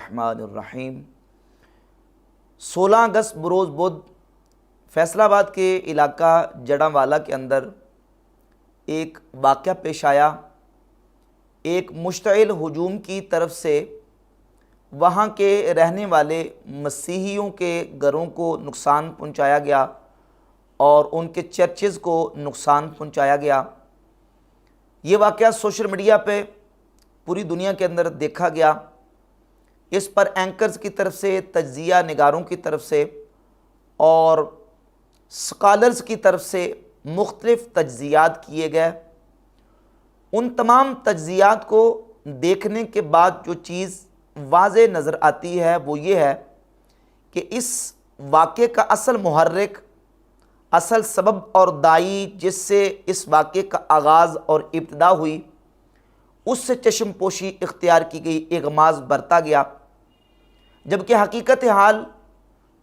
الرحمن الرحیم۔ 16 اگست بروز بدھ فیصل آباد کے علاقہ جڑاں والا کے اندر ایک واقعہ پیش آیا۔ ایک مشتعل ہجوم کی طرف سے وہاں کے رہنے والے مسیحیوں کے گھروں کو نقصان پہنچایا گیا اور ان کے چرچز کو نقصان پہنچایا گیا۔ یہ واقعہ سوشل میڈیا پہ پوری دنیا کے اندر دیکھا گیا۔ اس پر اینکرز کی طرف سے، تجزیہ نگاروں کی طرف سے اور سکالرز کی طرف سے مختلف تجزیات کیے گئے۔ ان تمام تجزیات کو دیکھنے کے بعد جو چیز واضح نظر آتی ہے وہ یہ ہے کہ اس واقعے کا اصل محرک، اصل سبب اور دائی جس سے اس واقعے کا آغاز اور ابتدا ہوئی، اس سے چشم پوشی اختیار کی گئی، اغماض برتا گیا، جبکہ حقیقت حال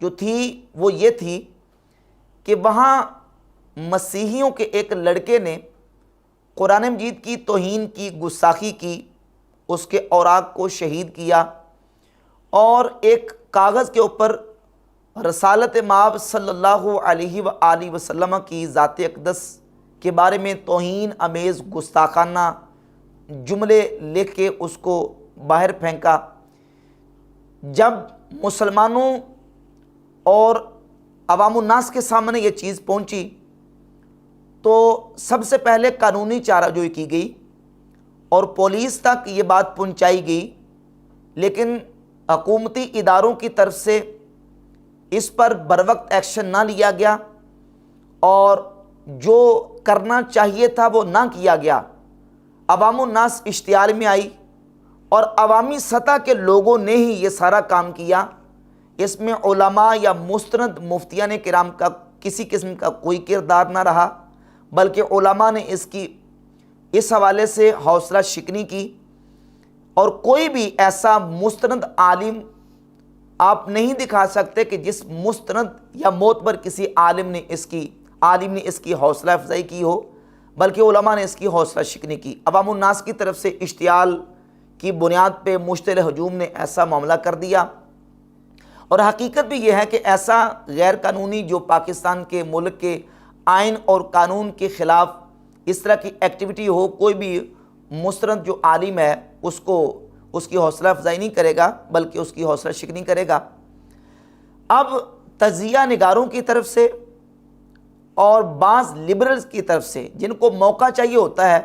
جو تھی وہ یہ تھی کہ وہاں مسیحیوں کے ایک لڑکے نے قرآن مجید کی توہین کی، گستاخی کی، اس کے اوراق کو شہید کیا اور ایک کاغذ کے اوپر رسالت مآب صلی اللہ علیہ وآلہ وسلم کی ذات اقدس کے بارے میں توہین امیز گستاخانہ جملے لکھ کے اس کو باہر پھینکا۔ جب مسلمانوں اور عوام الناس کے سامنے یہ چیز پہنچی تو سب سے پہلے قانونی چارہ جوئی کی گئی اور پولیس تک یہ بات پہنچائی گئی، لیکن حکومتی اداروں کی طرف سے اس پر بروقت ایکشن نہ لیا گیا اور جو کرنا چاہیے تھا وہ نہ کیا گیا۔ عوام الناس اشتعال میں آئی اور عوامی سطح کے لوگوں نے ہی یہ سارا کام کیا۔ اس میں علماء یا مستند مفتیان کرام کا کسی قسم کا کوئی کردار نہ رہا، بلکہ علماء نے اس حوالے سے حوصلہ شکنی کی، اور کوئی بھی ایسا مستند عالم آپ نہیں دکھا سکتے کہ جس مستند یا معتبر کسی عالم نے اس کی حوصلہ افزائی کی ہو، بلکہ علماء نے اس کی حوصلہ شکنی کی۔ عوام الناس کی طرف سے اشتعال کی بنیاد پہ مشتعل ہجوم نے ایسا معاملہ کر دیا، اور حقیقت بھی یہ ہے کہ ایسا غیر قانونی جو پاکستان کے ملک کے آئین اور قانون کے خلاف اس طرح کی ایکٹیویٹی ہو، کوئی بھی مستند جو عالم ہے اس کی حوصلہ افزائی نہیں کرے گا، بلکہ اس کی حوصلہ شکنی کرے گا۔ اب تجزیہ نگاروں کی طرف سے اور بعض لبرلز کی طرف سے جن کو موقع چاہیے ہوتا ہے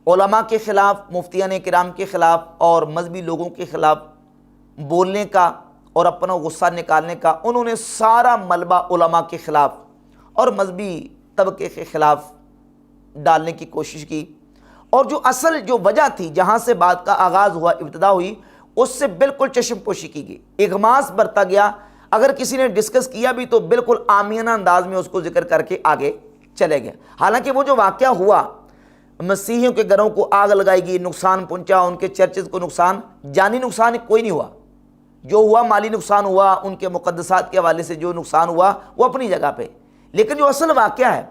علماء کے خلاف، مفتیان کرام کے خلاف اور مذہبی لوگوں کے خلاف بولنے کا اور اپنا غصہ نکالنے کا، انہوں نے سارا ملبہ علماء کے خلاف اور مذہبی طبقے کے خلاف ڈالنے کی کوشش کی، اور جو اصل جو وجہ تھی جہاں سے بات کا آغاز ہوا، ابتدا ہوئی، اس سے بالکل چشم پوشی کی گئی، اغماض برتا گیا۔ اگر کسی نے ڈسکس کیا بھی تو بالکل عامیانہ انداز میں اس کو ذکر کر کے آگے چلے گئے۔ حالانکہ وہ جو واقعہ ہوا، مسیحیوں کے گھروں کو آگ لگائی گئی، نقصان پہنچا، ان کے چرچز کو نقصان، جانی نقصان کوئی نہیں ہوا، جو ہوا مالی نقصان ہوا، ان کے مقدسات کے حوالے سے جو نقصان ہوا وہ اپنی جگہ پہ، لیکن جو اصل واقعہ ہے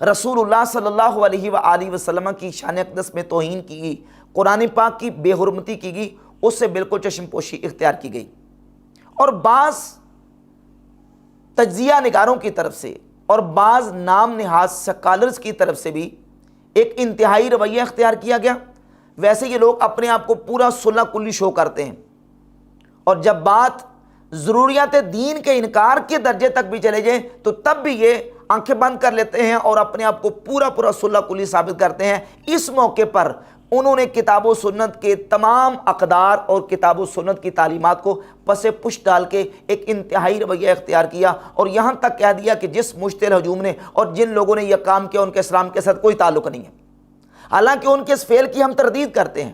رسول اللہ صلی اللہ علیہ وآلہ وسلم کی شان اقدس میں توہین کی گئی، قرآن پاک کی بے حرمتی کی گئی، اس سے بالکل چشم پوشی اختیار کی گئی، اور بعض تجزیہ نگاروں کی طرف سے اور بعض نام نہاد سکالرز کی طرف سے بھی ایک انتہائی رویہ اختیار کیا گیا۔ ویسے یہ لوگ اپنے آپ کو پورا صلح کلی شو کرتے ہیں، اور جب بات ضروریات دین کے انکار کے درجے تک بھی چلے جائیں تو تب بھی یہ آنکھیں بند کر لیتے ہیں اور اپنے آپ کو پورا صلح کلی ثابت کرتے ہیں۔ اس موقع پر انہوں نے کتاب و سنت کے تمام اقدار اور کتاب و سنت کی تعلیمات کو پس پش ڈال کے ایک انتہائی رویہ اختیار کیا، اور یہاں تک کہہ دیا کہ جس مشتعل ہجوم نے اور جن لوگوں نے یہ کام کیا ان کے اسلام کے ساتھ کوئی تعلق نہیں ہے۔ حالانکہ ان کے اس فعل کی ہم تردید کرتے ہیں،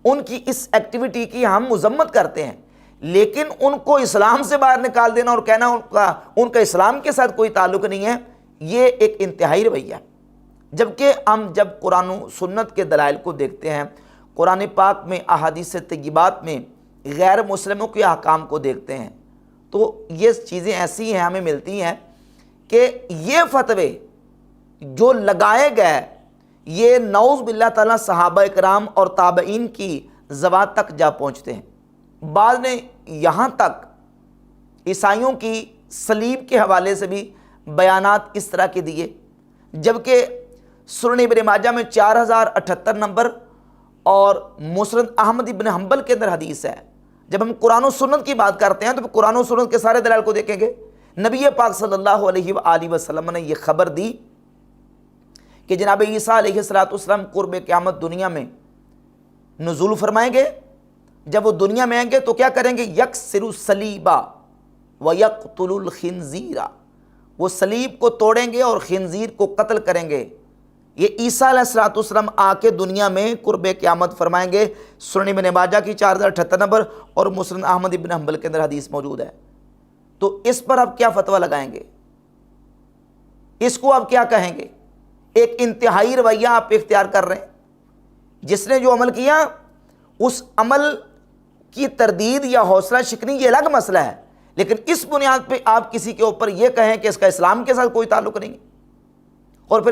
ان کی اس ایکٹیویٹی کی ہم مذمت کرتے ہیں، لیکن ان کو اسلام سے باہر نکال دینا اور کہنا ان کا اسلام کے ساتھ کوئی تعلق نہیں ہے، یہ ایک انتہائی رویہ ہے۔ جبکہ ہم جب قرآن و سنت کے دلائل کو دیکھتے ہیں، قرآن پاک میں، احادیث طیبات میں غیر مسلموں کے احکام کو دیکھتے ہیں، تو یہ چیزیں ایسی ہیں ہمیں ملتی ہیں کہ یہ فتوے جو لگائے گئے یہ نعوذ باللہ تعالیٰ صحابہ کرام اور تابعین کی زبان تک جا پہنچتے ہیں۔ بعض نے یہاں تک عیسائیوں کی صلیب کے حوالے سے بھی بیانات اس طرح کے دیے، جبکہ سنن ابن ماجہ میں 4078 نمبر اور مسند احمد ابن حنبل کے اندر حدیث ہے۔ جب ہم قرآن و سنت کی بات کرتے ہیں تو قرآن و سنت کے سارے دلائل کو دیکھیں گے۔ نبی پاک صلی اللہ علیہ وآلہ وسلم نے یہ خبر دی کہ جناب عیسیٰ علیہ السلام قرب قیامت دنیا میں نزول فرمائیں گے۔ جب وہ دنیا میں آئیں گے تو کیا کریں گے؟ یکسر الصلیبا ویقتل الخنزیرا، وہ صلیب کو توڑیں گے اور خنزیر کو قتل کریں گے۔ یہ عیسیٰ علیہ السلام آ کے دنیا میں قرب قیامت فرمائیں گے۔ سنن ابن ماجہ کی 4078 نمبر اور مسند احمد ابن حنبل کے اندر حدیث موجود ہے۔ تو اس پر آپ کیا فتویٰ لگائیں گے؟ اس کو آپ کیا کہیں گے؟ ایک انتہائی رویہ آپ اختیار کر رہے ہیں۔ جس نے جو عمل کیا اس عمل کی تردید یا حوصلہ شکنی یہ الگ مسئلہ ہے، لیکن اس بنیاد پہ آپ کسی کے اوپر یہ کہیں کہ اس کا اسلام کے ساتھ کوئی تعلق نہیں ہے، اور پھر